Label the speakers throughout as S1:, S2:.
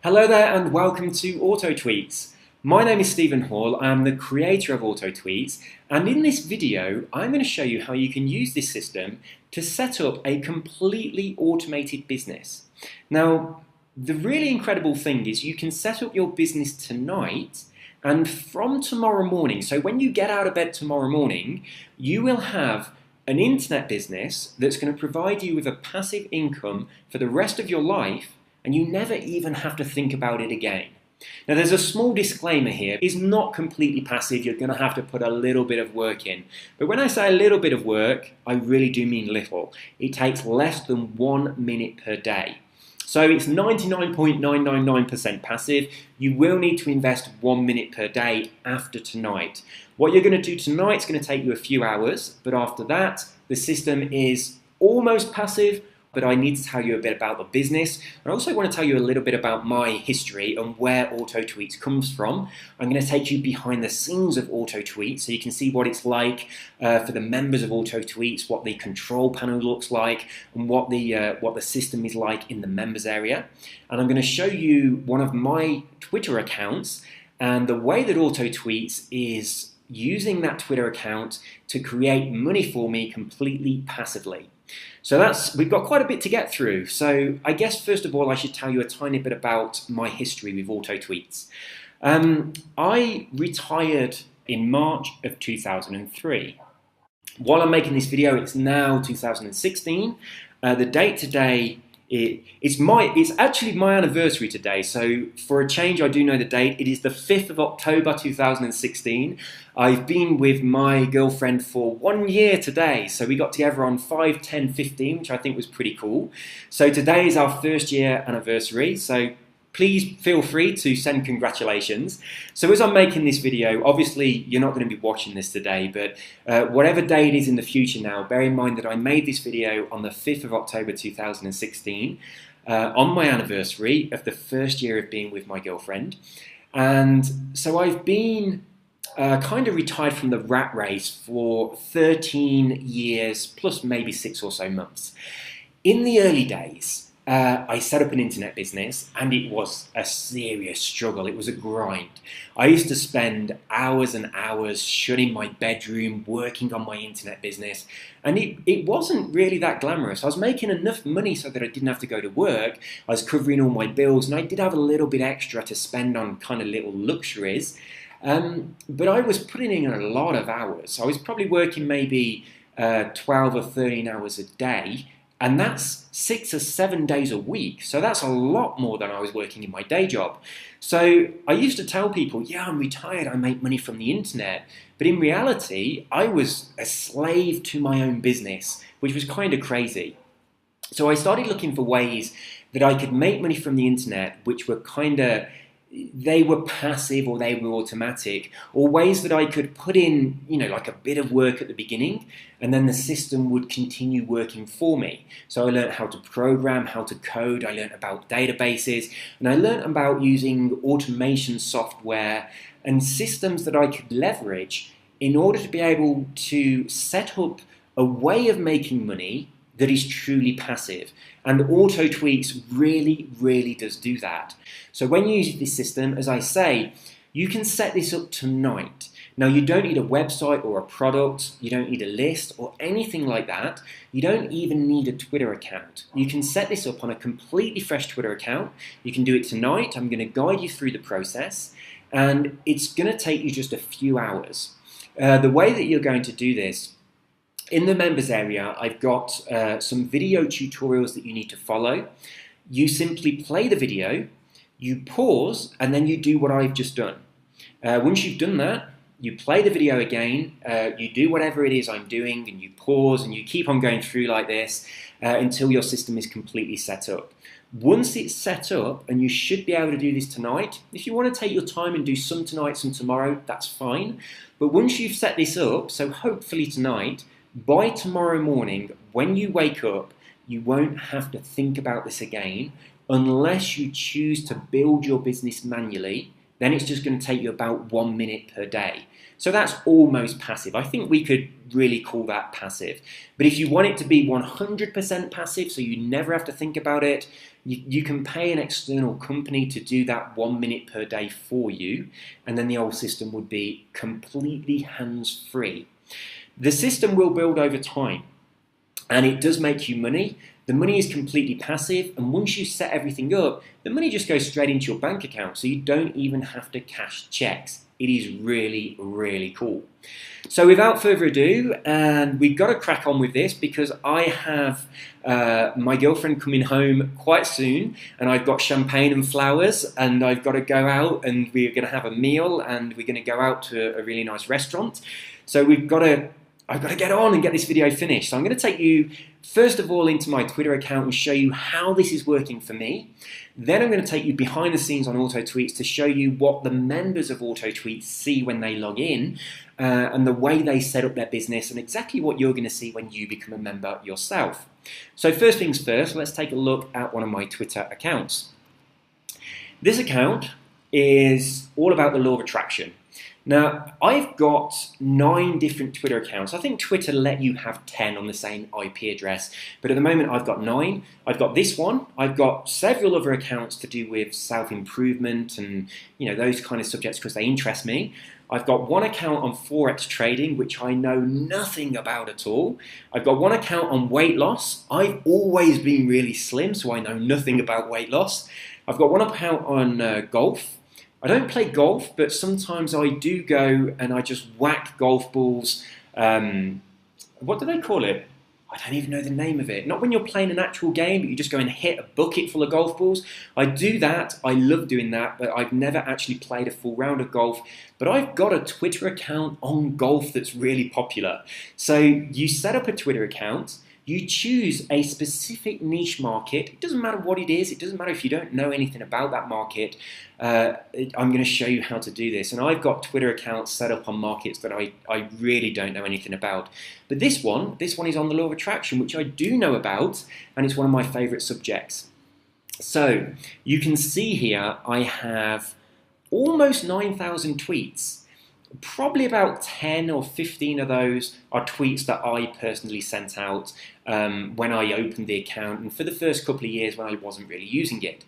S1: Hello there and welcome to Auto Tweets. My name is Stephen Hall, I'm the creator of Auto Tweets, and in this video I'm going to show you how you can use this system to set up a completely automated business. Now, the really incredible thing is you can set up your business tonight, and from tomorrow morning, so when you get out of bed tomorrow morning, you will have an internet business that's going to provide you with a passive income for the rest of your life, and you never even have to think about it again. Now there's a small disclaimer here. It's not completely passive, you're going to have to put a little bit of work in. But when I say a little bit of work, I really do mean little. It takes less than 1 minute per day. So it's 99.999% passive. You will need to invest 1 minute per day after tonight. What you're going to do tonight is going to take you a few hours, but after that, the system is almost passive. But I need to tell you a bit about the business. I also want to tell you a little bit about my history and where Auto Tweets comes from. I'm going to take you behind the scenes of Auto Tweets so you can see what it's like for the members of Auto Tweets, what the control panel looks like, and what the system is like in the members area. And I'm going to show you one of my Twitter accounts and the way that Auto Tweets is using that Twitter account to create money for me completely passively. So we've got quite a bit to get through. So I guess first of all I should tell you a tiny bit about my history with Auto Tweets. I retired in March of 2003. While I'm making this video, it's now 2016. The date today, it's actually my anniversary today, so for a change I do know the date. It is the 5th of October 2016. I've been with my girlfriend for 1 year today, so we got together on 5/10/15, which I think was pretty cool. So today is our first year anniversary, so please feel free to send congratulations. So as I'm making this video, obviously you're not going to be watching this today, but whatever day it is in the future now, bear in mind that I made this video on the 5th of October 2016, on my anniversary of the first year of being with my girlfriend. And so I've been kind of retired from the rat race for 13 years, plus maybe 6 or so months. In the early days, I set up an internet business and it was a serious struggle. It was a grind. I used to spend hours and hours shut in my bedroom working on my internet business, and it wasn't really that glamorous. I was making enough money so that I didn't have to go to work. I was covering all my bills, and I did have a little bit extra to spend on kind of little luxuries. But I was putting in a lot of hours. I was probably working maybe 12 or 13 hours a day. And that's 6 or 7 days a week. So that's a lot more than I was working in my day job. So I used to tell people, yeah, I'm retired, I make money from the internet. But in reality, I was a slave to my own business, which was kind of crazy. So I started looking for ways that I could make money from the internet, which were they were passive or they were automatic, or ways that I could put in, like a bit of work at the beginning, and then the system would continue working for me. So I learned how to program, how to code, I learned about databases, and I learned about using automation software and systems that I could leverage in order to be able to set up a way of making money that is truly passive. And Auto Tweets really, really does do that. So when you use this system, as I say, you can set this up tonight. Now you don't need a website or a product, you don't need a list or anything like that. You don't even need a Twitter account. You can set this up on a completely fresh Twitter account. You can do it tonight. I'm going to guide you through the process, and it's going to take you just a few hours. The way that you're going to do this, in the members area, I've got some video tutorials that you need to follow. You simply play the video, you pause, and then you do what I've just done. Once you've done that, you play the video again, you do whatever it is I'm doing, and you pause, and you keep on going through like this until your system is completely set up. Once it's set up, and you should be able to do this tonight, if you want to take your time and do some tonight, some tomorrow, that's fine. But once you've set this up, so hopefully tonight, by tomorrow morning, when you wake up, you won't have to think about this again unless you choose to build your business manually. Then it's just going to take you about 1 minute per day. So that's almost passive. I think we could really call that passive. But if you want it to be 100% passive, so you never have to think about it, you can pay an external company to do that 1 minute per day for you, and then the whole system would be completely hands-free. The system will build over time, and it does make you money. The money is completely passive, and once you set everything up, the money just goes straight into your bank account, so you don't even have to cash checks. It is really, really cool. So without further ado, and we've got to crack on with this because I have my girlfriend coming home quite soon, and I've got champagne and flowers, and I've got to go out, and we're going to have a meal, and we're going to go out to a really nice restaurant. So I've got to get on and get this video finished. So I'm going to take you first of all into my Twitter account and show you how this is working for me. Then I'm going to take you behind the scenes on Auto Tweets to show you what the members of Auto Tweets see when they log in, and the way they set up their business, and exactly what you're going to see when you become a member yourself. So first things first, let's take a look at one of my Twitter accounts. This account is all about the law of attraction. Now, I've got 9 different Twitter accounts. I think Twitter let you have 10 on the same IP address, but at the moment I've got 9. I've got this one. I've got several other accounts to do with self-improvement and those kind of subjects because they interest me. I've got one account on Forex trading, which I know nothing about at all. I've got one account on weight loss. I've always been really slim, so I know nothing about weight loss. I've got one account on golf. I don't play golf, but sometimes I do go and I just whack golf balls. What do they call it? I don't even know the name of it. Not when you're playing an actual game, but you just go and hit a bucket full of golf balls. I do that. I love doing that, but I've never actually played a full round of golf. But I've got a Twitter account on golf that's really popular. So you set up a Twitter account. You choose a specific niche market. It doesn't matter what it is. It doesn't matter if you don't know anything about that market. I'm going to show you how to do this. And I've got Twitter accounts set up on markets that I really don't know anything about. But this one is on the law of attraction, which I do know about, and it's one of my favorite subjects. So you can see here I have almost 9,000 tweets. Probably about 10 or 15 of those are tweets that I personally sent out when I opened the account and for the first couple of years when I wasn't really using it.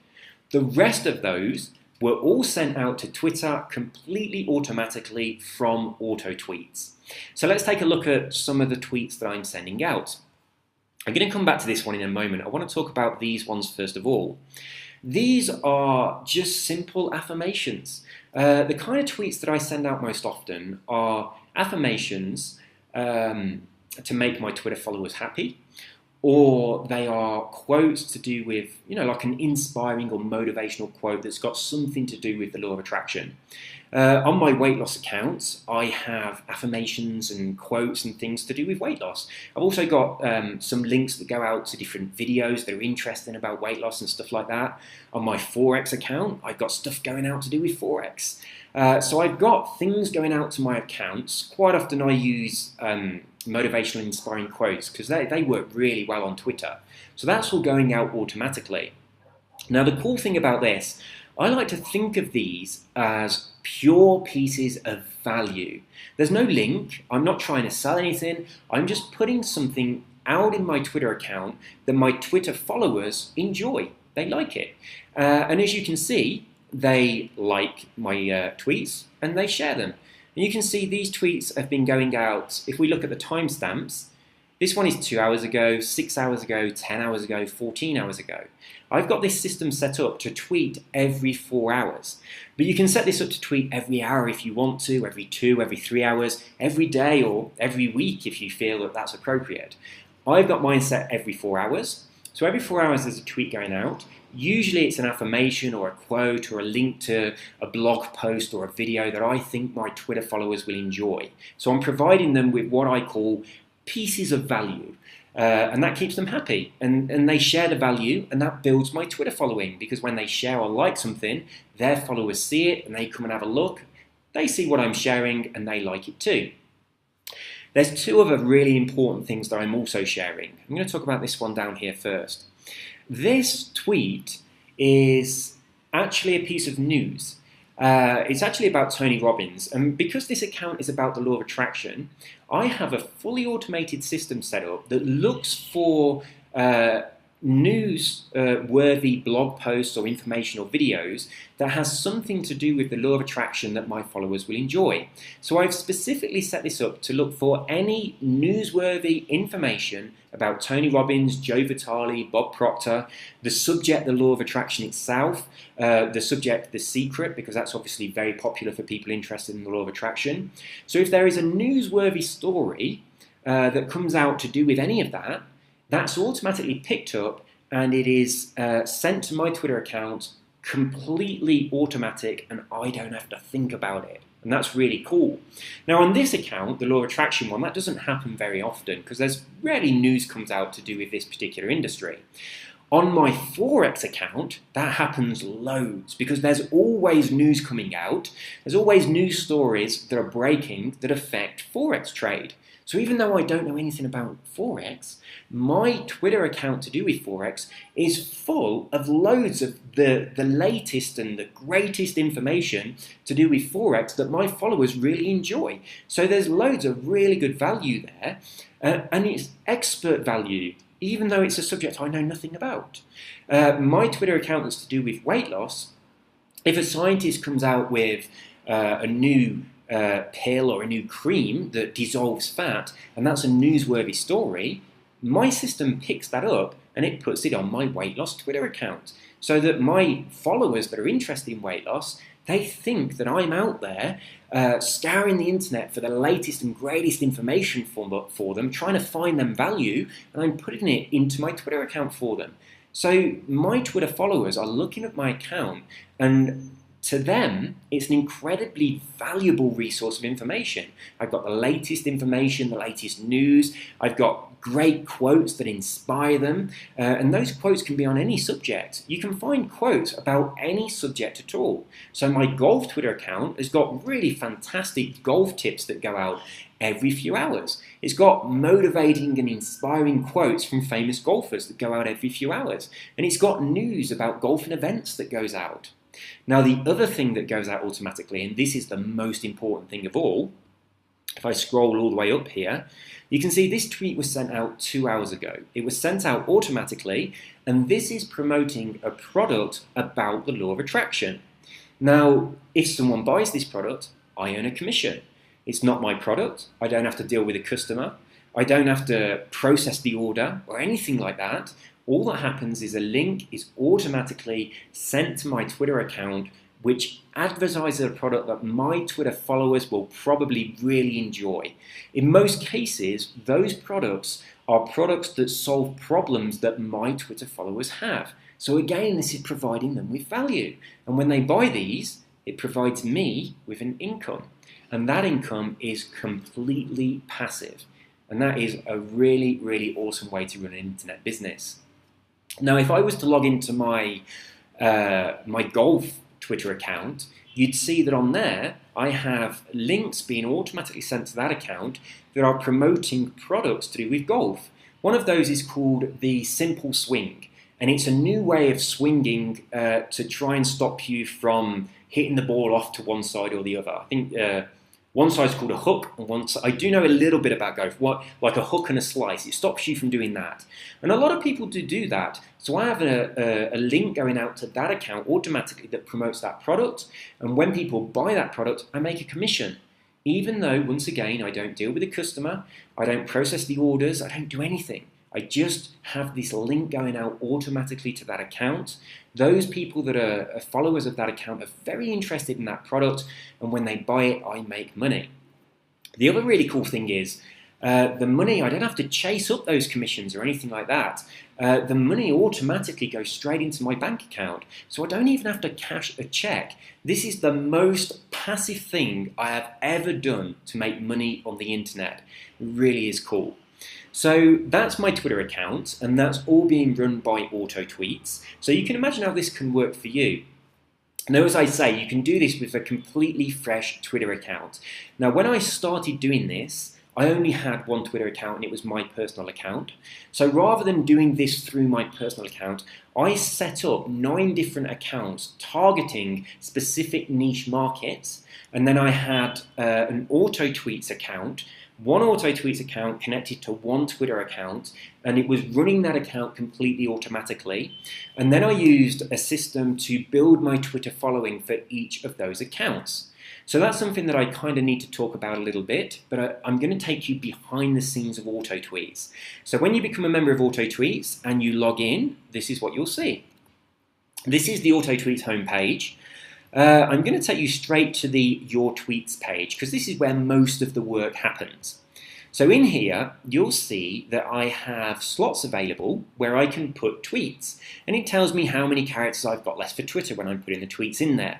S1: The rest of those were all sent out to Twitter completely automatically from Auto Tweets. So let's take a look at some of the tweets that I'm sending out. I'm going to come back to this one in a moment. I want to talk about these ones first of all. These are just simple affirmations. The kind of tweets that I send out most often are affirmations to make my Twitter followers happy, or they are quotes to do with, like an inspiring or motivational quote that's got something to do with the law of attraction. On my weight loss account, I have affirmations and quotes and things to do with weight loss. I've also got some links that go out to different videos that are interesting about weight loss and stuff like that. On my Forex account, I've got stuff going out to do with Forex. So I've got things going out to my accounts. Quite often I use motivational and inspiring quotes because they work really well on Twitter. So that's all going out automatically. Now the cool thing about this, I like to think of these as pure pieces of value. There's no link. I'm not trying to sell anything. I'm just putting something out in my Twitter account that my Twitter followers enjoy. They like it. And as you can see, they like my tweets and they share them. And you can see these tweets have been going out. If we look at the timestamps, this one is 2 hours ago, 6 hours ago, 10 hours ago, 14 hours ago. I've got this system set up to tweet every 4 hours. But you can set this up to tweet every hour if you want to, every 2, every 3 hours, every day or every week if you feel that that's appropriate. I've got mine set every 4 hours. So every 4 hours there's a tweet going out. Usually it's an affirmation or a quote or a link to a blog post or a video that I think my Twitter followers will enjoy. So I'm providing them with what I call pieces of value. And that keeps them happy. And they share the value, and that builds my Twitter following, because when they share or like something, their followers see it and they come and have a look. They see what I'm sharing and they like it too. There's 2 other really important things that I'm also sharing. I'm going to talk about this one down here first. This tweet is actually a piece of news. It's actually about Tony Robbins, and because this account is about the law of attraction, I have a fully automated system set up that looks for news-worthy blog posts or information or videos that has something to do with the law of attraction that my followers will enjoy. So I've specifically set this up to look for any newsworthy information about Tony Robbins, Joe Vitale, Bob Proctor, the subject, the law of attraction itself, the subject, the secret, because that's obviously very popular for people interested in the law of attraction. So if there is a newsworthy story that comes out to do with any of that, that's automatically picked up and it is sent to my Twitter account, completely automatic, and I don't have to think about it. And that's really cool. Now on this account, the law of attraction one, that doesn't happen very often because there's rarely news comes out to do with this particular industry. On my Forex account, that happens loads because there's always news coming out. There's always news stories that are breaking that affect Forex trade. So even though I don't know anything about Forex, my Twitter account to do with Forex is full of loads of the latest and the greatest information to do with Forex that my followers really enjoy. So there's loads of really good value there, and it's expert value, even though it's a subject I know nothing about. My Twitter account that's to do with weight loss, if a scientist comes out with a new pill or a new cream that dissolves fat, and that's a newsworthy story, my system picks that up and it puts it on my weight loss Twitter account, so that my followers that are interested in weight loss, they think that I'm out there scouring the internet for the latest and greatest information for them, trying to find them value, and I'm putting it into my Twitter account for them. So my Twitter followers are looking at my account, and to them, it's an incredibly valuable resource of information. I've got the latest information, the latest news. I've got great quotes that inspire them. And those quotes can be on any subject. You can find quotes about any subject at all. So my golf Twitter account has got really fantastic golf tips that go out every few hours. It's got motivating and inspiring quotes from famous golfers that go out every few hours. And it's got news about golfing events that goes out. Now the other thing that goes out automatically, and this is the most important thing of all, if I scroll all the way up here, you can see this tweet was sent out 2 hours ago. It was sent out automatically, and this is promoting a product about the law of attraction. Now, if someone buys this product, I earn a commission. It's not my product. I don't have to deal with a customer. I don't have to process the order or anything like that. All that happens is a link is automatically sent to my Twitter account, which advertises a product that my Twitter followers will probably really enjoy. In most cases, those products are products that solve problems that my Twitter followers have. So again, this is providing them with value. And when they buy these, it provides me with an income. And that income is completely passive. And that is a really, really awesome way to run an internet business. Now, if I was to log into my golf Twitter account, you'd see that on there I have links being automatically sent to that account that are promoting products to do with golf. One of those is called the Simple Swing, and it's a new way of swinging to try and stop you from hitting the ball off to one side or the other. I think one side's called a hook, and I do know a little bit about golf, like a hook and a slice. It stops you from doing that. And a lot of people do that. So I have a link going out to that account automatically that promotes that product. And when people buy that product, I make a commission. Even though, once again, I don't deal with the customer, I don't process the orders, I don't do anything. I just have this link going out automatically to that account. Those people that are followers of that account are very interested in that product, and when they buy it, I make money. The other really cool thing is the money, I don't have to chase up those commissions or anything like that. The money automatically goes straight into my bank account, so I don't even have to cash a check. This is the most passive thing I have ever done to make money on the internet. It really is cool. So that's my Twitter account, and that's all being run by auto tweets. So you can imagine how this can work for you. Now, as I say, you can do this with a completely fresh Twitter account. Now, when I started doing this, I only had one Twitter account and it was my personal account. So rather than doing this through my personal account, I set up 9 different accounts targeting specific niche markets. And then I had an auto tweets account, one auto tweets account connected to one Twitter account, and it was running that account completely automatically. And then I used a system to build my Twitter following for each of those accounts. So that's something that I kind of need to talk about a little bit, but I'm going to take you behind the scenes of auto tweets. So when you become a member of auto tweets and you log in, this is what you'll see. This is the auto tweets homepage. I'm going to take you straight to the Your Tweets page because this is where most of the work happens. So in here, you'll see that I have slots available where I can put tweets, and it tells me how many characters I've got left for Twitter when I'm putting the tweets in there.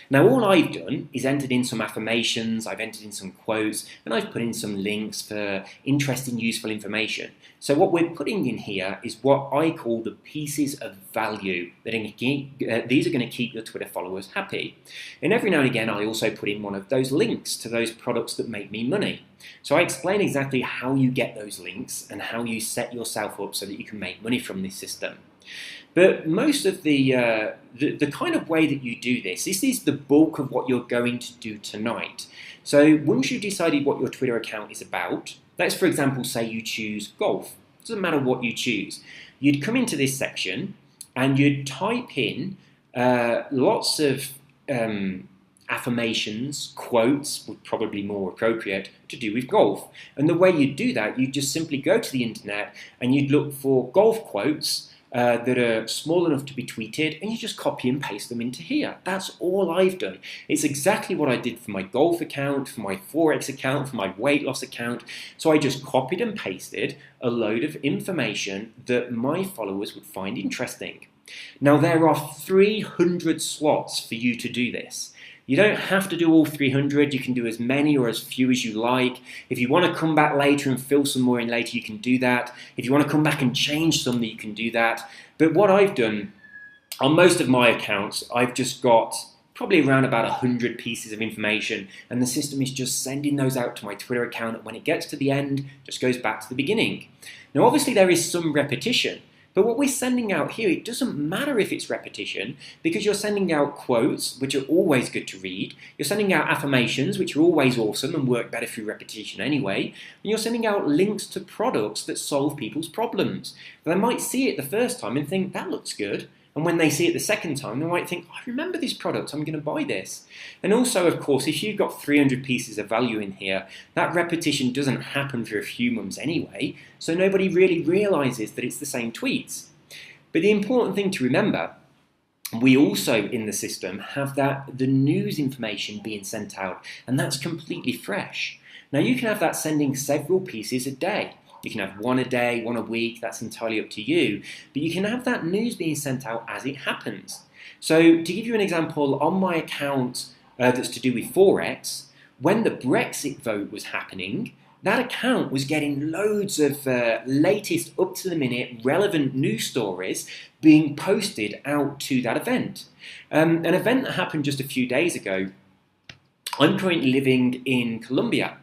S1: Now all I've done is entered in some affirmations, I've entered in some quotes, and I've put in some links for interesting, useful information. So what we're putting in here is what I call the pieces of value that these are going to keep your Twitter followers happy. And every now and again, I also put in one of those links to those products that make me money. So I explain exactly how you get those links and how you set yourself up so that you can make money from this system. But most of the kind of way that you do this is the bulk of what you're going to do tonight. So once you've decided what your Twitter account is about, let's for example say you choose golf. It doesn't matter what you choose. You'd come into this section and you'd type in lots of affirmations, quotes would probably be more appropriate to do with golf. And the way you do that, you just simply go to the internet and you'd look for golf quotes that are small enough to be tweeted, and you just copy and paste them into here. That's all I've done. It's exactly what I did for my golf account, for my Forex account, for my weight loss account. So I just copied and pasted a load of information that my followers would find interesting. Now there are 300 slots for you to do this. You don't have to do all 300, you can do as many or as few as you like. If you want to come back later and fill some more in later, you can do that. If you want to come back and change some, you can do that. But what I've done, on most of my accounts, I've just got probably around about 100 pieces of information, and the system is just sending those out to my Twitter account, and when it gets to the end, it just goes back to the beginning. Now obviously there is some repetition, but what we're sending out here, it doesn't matter if it's repetition, because you're sending out quotes, which are always good to read. You're sending out affirmations, which are always awesome and work better through repetition anyway. And you're sending out links to products that solve people's problems. They might see it the first time and think, that looks good. And when they see it the second time, they might think, I remember this product, I'm going to buy this. And also, of course, if you've got 300 pieces of value in here, that repetition doesn't happen for a few months anyway, so nobody really realizes that it's the same tweets. But the important thing to remember, we also in the system have the news information being sent out, and that's completely fresh. Now you can have that sending several pieces a day. You can have one a day, one a week, that's entirely up to you. But you can have that news being sent out as it happens. So to give you an example, on my account that's to do with Forex, when the Brexit vote was happening, that account was getting loads of latest, up-to-the-minute, relevant news stories being posted out to that event. An event that happened just a few days ago. I'm currently living in Colombia.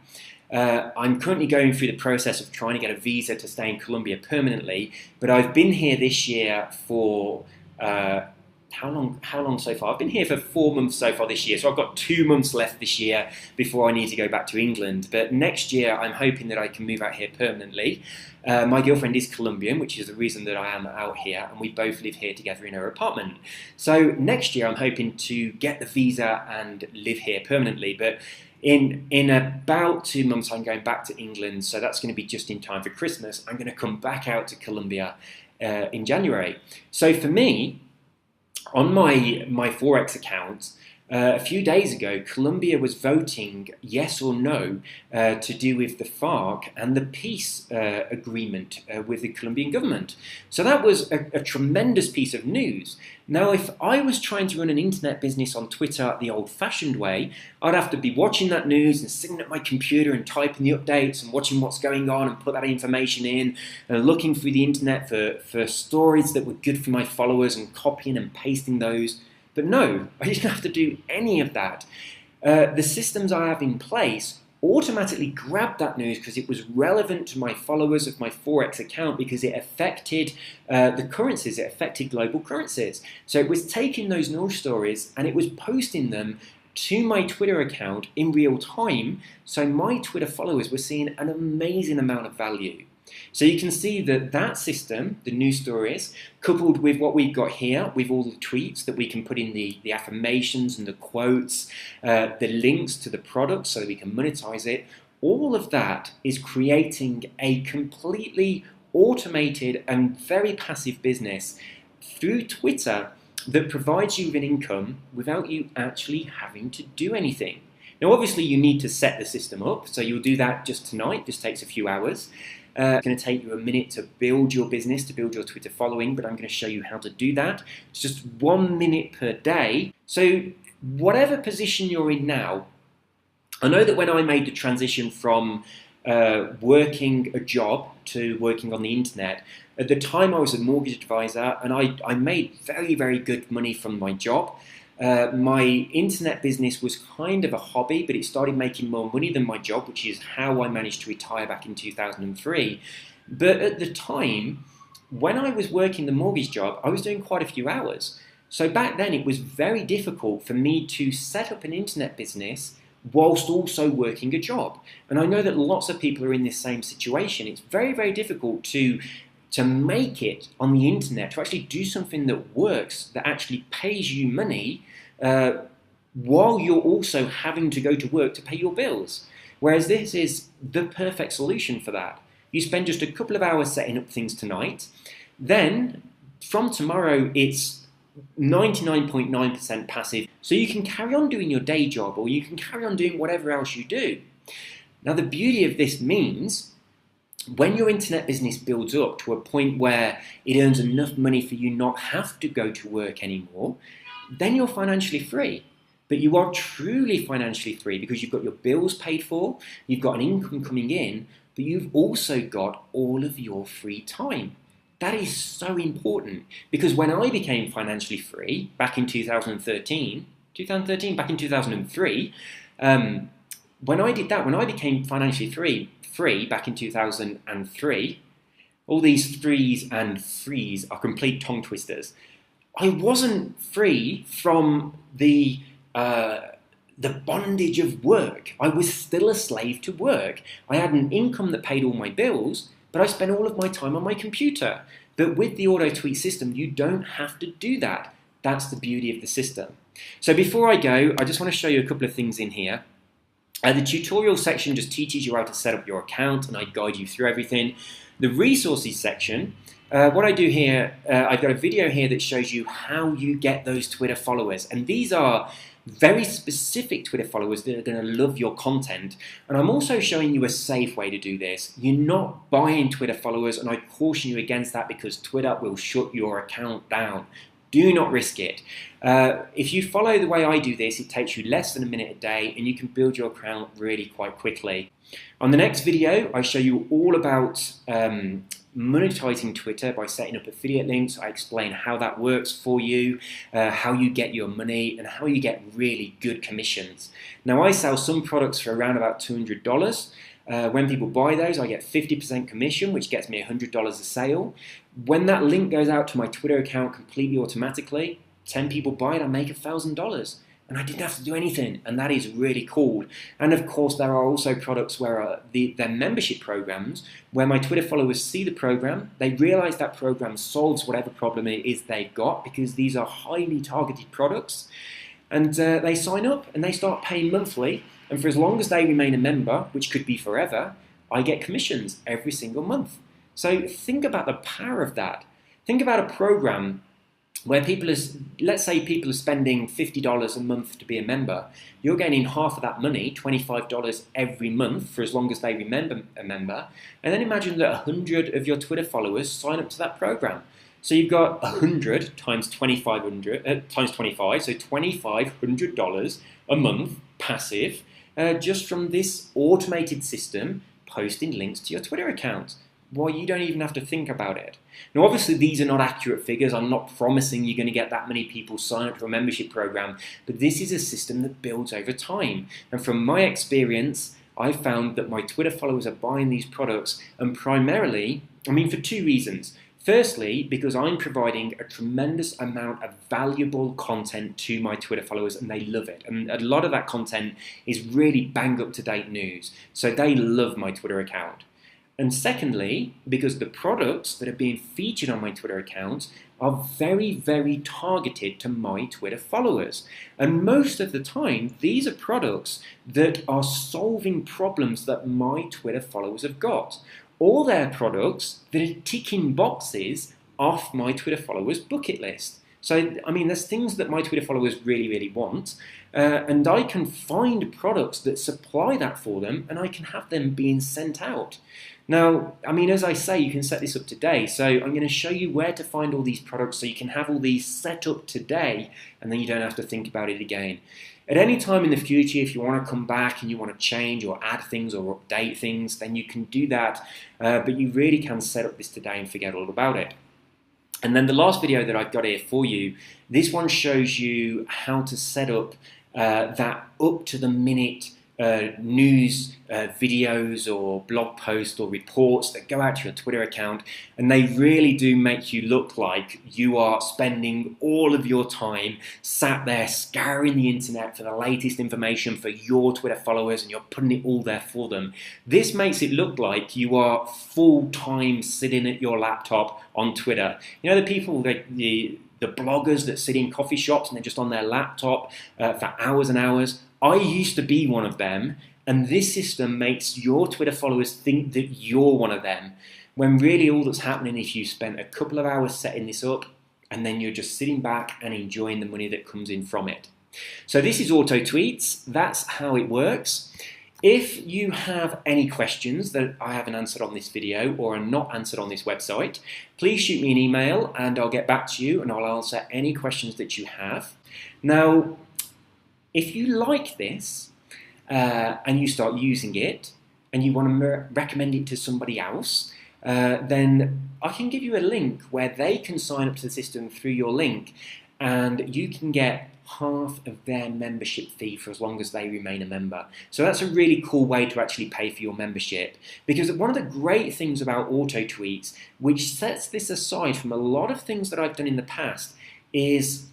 S1: I'm currently going through the process of trying to get a visa to stay in Colombia permanently, but I've been here this year for, how long so far? I've been here for 4 months so far this year, so I've got 2 months left this year before I need to go back to England. But next year, I'm hoping that I can move out here permanently. My girlfriend is Colombian, which is the reason that I am out here, and we both live here together in her apartment. So next year, I'm hoping to get the visa and live here permanently, but in about 2 months, I'm going back to England, so that's going to be just in time for Christmas. I'm going to come back out to Colombia in January. So for me, on my Forex account, a few days ago, Colombia was voting yes or no to do with the FARC and the peace agreement with the Colombian government. So that was a tremendous piece of news. Now, if I was trying to run an internet business on Twitter the old-fashioned way, I'd have to be watching that news and sitting at my computer and typing the updates and watching what's going on and put that information in and looking through the internet for stories that were good for my followers and copying and pasting those. But no, I didn't have to do any of that. The systems I have in place automatically grabbed that news because it was relevant to my followers of my Forex account because it affected the currencies, it affected global currencies. So it was taking those news stories and it was posting them to my Twitter account in real time, so my Twitter followers were seeing an amazing amount of value. So you can see that that system, the news stories, coupled with what we've got here, with all the tweets that we can put in the affirmations and the quotes, the links to the product so that we can monetize it, all of that is creating a completely automated and very passive business through Twitter that provides you with an income without you actually having to do anything. Now obviously you need to set the system up, so you'll do that just tonight, just takes a few hours. It's going to take you a minute to build your business, to build your Twitter following, but I'm going to show you how to do that. It's just 1 minute per day. So whatever position you're in now, I know that when I made the transition from working a job to working on the internet, at the time I was a mortgage advisor and I made very, very good money from my job. My internet business was kind of a hobby, but it started making more money than my job, which is how I managed to retire back in 2003. But at the time, when I was working the mortgage job, I was doing quite a few hours. So back then it was very difficult for me to set up an internet business whilst also working a job. And I know that lots of people are in this same situation. It's very, very difficult to make it on the internet, to actually do something that works, that actually pays you money, while you're also having to go to work to pay your bills. Whereas this is the perfect solution for that. You spend just a couple of hours setting up things tonight, then from tomorrow it's 99.9% passive, so you can carry on doing your day job or you can carry on doing whatever else you do. Now the beauty of this means when your internet business builds up to a point where it earns enough money for you not have to go to work anymore, then you're financially free. But you are truly financially free because you've got your bills paid for, you've got an income coming in, but you've also got all of your free time. That is so important because when I became financially free back in 2003, when I did that, when I became financially free back in 2003, all these threes and threes are complete tongue twisters. I wasn't free from the bondage of work. I was still a slave to work. I had an income that paid all my bills, but I spent all of my time on my computer. But with the auto tweet system, you don't have to do that. That's the beauty of the system. So before I go, I just want to show you a couple of things in here. The tutorial section just teaches you how to set up your account and I guide you through everything. The resources section, what I do here, I've got a video here that shows you how you get those Twitter followers. And these are very specific Twitter followers that are going to love your content. And I'm also showing you a safe way to do this. You're not buying Twitter followers, and I caution you against that because Twitter will shut your account down. Do not risk it. If you follow the way I do this, it takes you less than a minute a day and you can build your account really quite quickly. On the next video, I show you all about monetizing Twitter by setting up affiliate links. I explain how that works for you, how you get your money, and how you get really good commissions. Now, I sell some products for around about $200. When people buy those, I get 50% commission, which gets me $100 a sale. When that link goes out to my Twitter account completely automatically, 10 people buy it, I make $1,000. And I didn't have to do anything, and that is really cool. And of course, there are also products where they're membership programs, where my Twitter followers see the program, they realize that program solves whatever problem it is they've got, because these are highly targeted products, and they sign up and they start paying monthly. And for as long as they remain a member, which could be forever, I get commissions every single month. So think about the power of that. Think about a program where let's say people are spending $50 a month to be a member. You're gaining half of that money, $25 every month, for as long as they remain a member. And then imagine that 100 of your Twitter followers sign up to that program. So you've got 100 times 2,500 times 25, so $2,500 a month passive, just from this automated system posting links to your Twitter account. Well, you don't even have to think about it. Now, obviously, these are not accurate figures. I'm not promising you're going to get that many people sign up to a membership program, but this is a system that builds over time. And from my experience, I found that my Twitter followers are buying these products, and primarily, for two reasons. Firstly, because I'm providing a tremendous amount of valuable content to my Twitter followers and they love it. And a lot of that content is really bang up to date news. So they love my Twitter account. And secondly, because the products that are being featured on my Twitter account are very, very targeted to my Twitter followers. And most of the time, these are products that are solving problems that my Twitter followers have got. All their products that are ticking boxes off my Twitter followers' bucket list. So, there's things that my Twitter followers really, really want, and I can find products that supply that for them, and I can have them being sent out. Now, as I say, you can set this up today. So I'm going to show you where to find all these products so you can have all these set up today, and then you don't have to think about it again. At any time in the future, if you want to come back and you want to change or add things or update things, then you can do that, but you really can set up this today and forget all about it. And then the last video that I've got here for you, this one shows you how to set up that up-to-the-minute news videos or blog posts or reports that go out to your Twitter account, and they really do make you look like you are spending all of your time sat there scouring the internet for the latest information for your Twitter followers, and you're putting it all there for them. This makes it look like you are full-time sitting at your laptop on Twitter. You know, the people that the bloggers that sit in coffee shops and they're just on their laptop for hours and hours. I used to be one of them, and this system makes your Twitter followers think that you're one of them, when really all that's happening is you spent a couple of hours setting this up, and then you're just sitting back and enjoying the money that comes in from it. So this is Auto Tweets. That's how it works. If you have any questions that I haven't answered on this video or are not answered on this website, please shoot me an email and I'll get back to you and I'll answer any questions that you have. Now, if you like this and you start using it and you want to recommend it to somebody else, then I can give you a link where they can sign up to the system through your link, and you can get half of their membership fee for as long as they remain a member. So that's a really cool way to actually pay for your membership, because one of the great things about Auto Tweets, which sets this aside from a lot of things that I've done in the past, is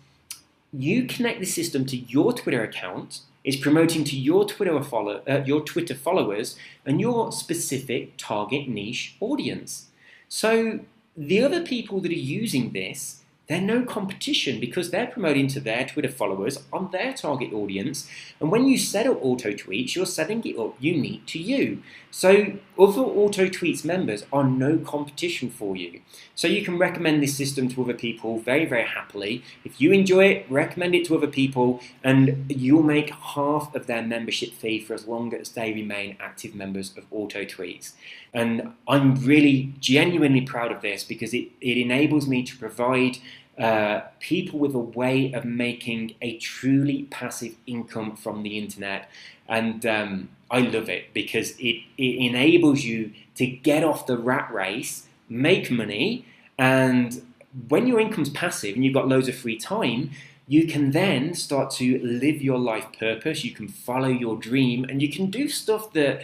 S1: you connect the system to your Twitter account, it's promoting to your Twitter followers and your specific target niche audience. So the other people that are using this, they're no competition because they're promoting to their Twitter followers on their target audience. And when you set up Auto Tweets, you're setting it up unique to you. So other Auto Tweets members are no competition for you. So you can recommend this system to other people very, very happily. If you enjoy it, recommend it to other people, and you'll make half of their membership fee for as long as they remain active members of Auto Tweets. And I'm really genuinely proud of this because it enables me to provide people with a way of making a truly passive income from the internet. And I love it because it enables you to get off the rat race, make money, and when your income's passive and you've got loads of free time, you can then start to live your life purpose, you can follow your dream, and you can do stuff that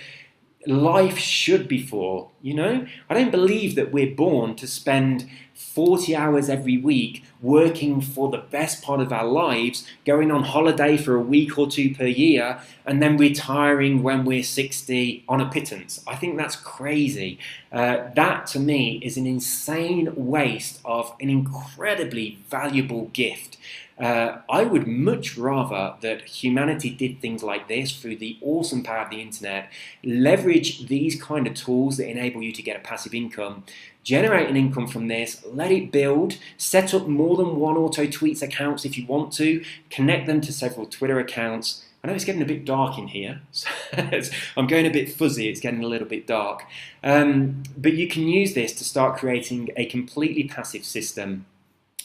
S1: life should be for, you know? I don't believe that we're born to spend 40 hours every week working for the best part of our lives, going on holiday for a week or two per year, and then retiring when we're 60 on a pittance. I think that's crazy. That, to me, is an insane waste of an incredibly valuable gift. I would much rather that humanity did things like this through the awesome power of the internet, leverage these kind of tools that enable you to get a passive income, generate an income from this, let it build, set up more than one Auto Tweets accounts if you want to, connect them to several Twitter accounts. I know it's getting a bit dark in here. So I'm going a bit fuzzy, it's getting a little bit dark. But you can use this to start creating a completely passive system.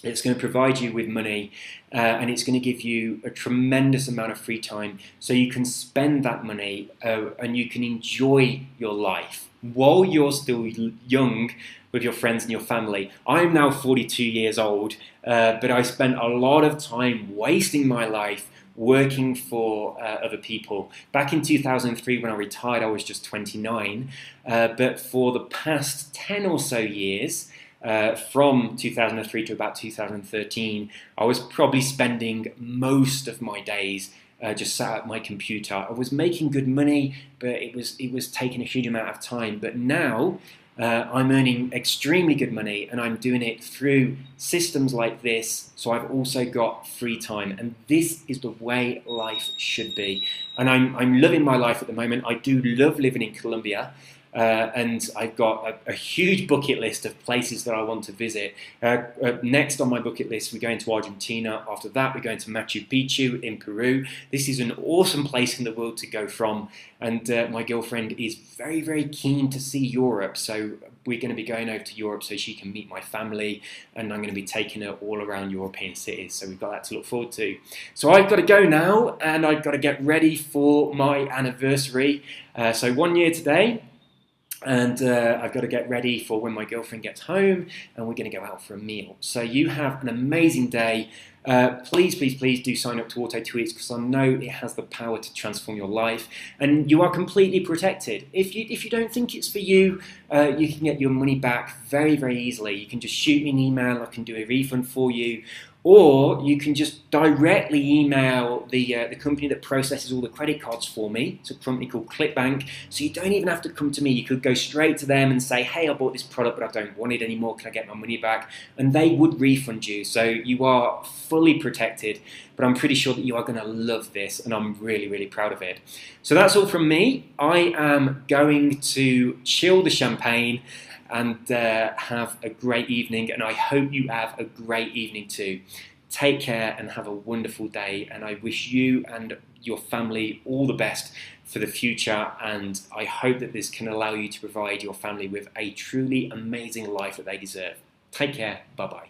S1: It's going to provide you with money and it's going to give you a tremendous amount of free time so you can spend that money and you can enjoy your life while you're still young with your friends and your family. I'm now 42 years old, but I spent a lot of time wasting my life working for other people. Back in 2003 when I retired, I was just 29, but for the past 10 or so years, from 2003 to about 2013, I was probably spending most of my days just sat at my computer. I was making good money, but it was taking a huge amount of time. But now I'm earning extremely good money, and I'm doing it through systems like this. So I've also got free time, and this is the way life should be. And I'm loving my life at the moment. I do love living in Colombia. And I've got a huge bucket list of places that I want to visit. Next on my bucket list, we're going to Argentina. After that, we're going to Machu Picchu in Peru. This is an awesome place in the world to go from. And my girlfriend is very, very keen to see Europe. So we're going to be going over to Europe so she can meet my family. And I'm going to be taking her all around European cities. So we've got that to look forward to. So I've got to go now, and I've got to get ready for my anniversary. So 1 year today. And I've got to get ready for when my girlfriend gets home, and we're going to go out for a meal. So you have an amazing day. Please, please, please do sign up to Auto Tweets, because I know it has the power to transform your life, and you are completely protected. If you don't think it's for you, you can get your money back very, very easily. You can just shoot me an email. I can do a refund for you. Or you can just directly email the company that processes all the credit cards for me. It's a company called ClickBank. So you don't even have to come to me. You could go straight to them and say, hey, I bought this product, but I don't want it anymore. Can I get my money back? And they would refund you. So you are fully protected. But I'm pretty sure that you are going to love this, and I'm really, really proud of it. So that's all from me. I am going to chill the champagne and have a great evening, and I hope you have a great evening too. Take care and have a wonderful day, and I wish you and your family all the best for the future, and I hope that this can allow you to provide your family with a truly amazing life that they deserve. Take care, bye-bye.